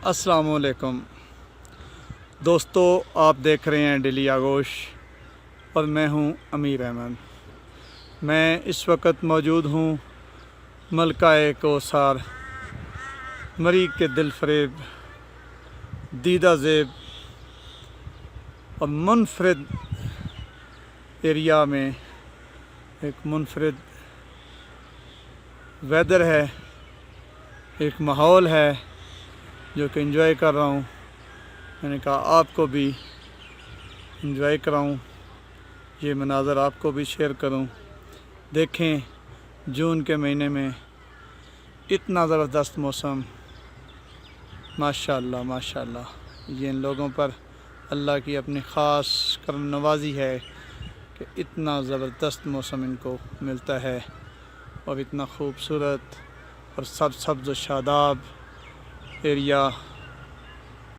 अस्सलाम वालेकुम दोस्तों, आप देख रहे हैं डेली आगोश और मैं हूं अमीर अहमद। मैं इस वक्त मौजूद हूं मलकाए कौसार, मरीग के दिल फरेब, दीदा ज़ेब और मुनफरिद एरिया में। एक मुनफरिद वेदर है, एक माहौल है जो कि एंजॉय कर रहा हूँ। मैंने कहा आपको भी एंजॉय कराऊँ, ये मनाज़र आपको भी शेयर करूँ। देखें, जून के महीने में इतना ज़बरदस्त मौसम, माशाअल्लाह माशाअल्लाह। ये इन लोगों पर अल्लाह की अपनी ख़ास करम नवाज़ी है कि इतना ज़बरदस्त मौसम इनको मिलता है और इतना खूबसूरत और सब्ज़ व शादाब एरिया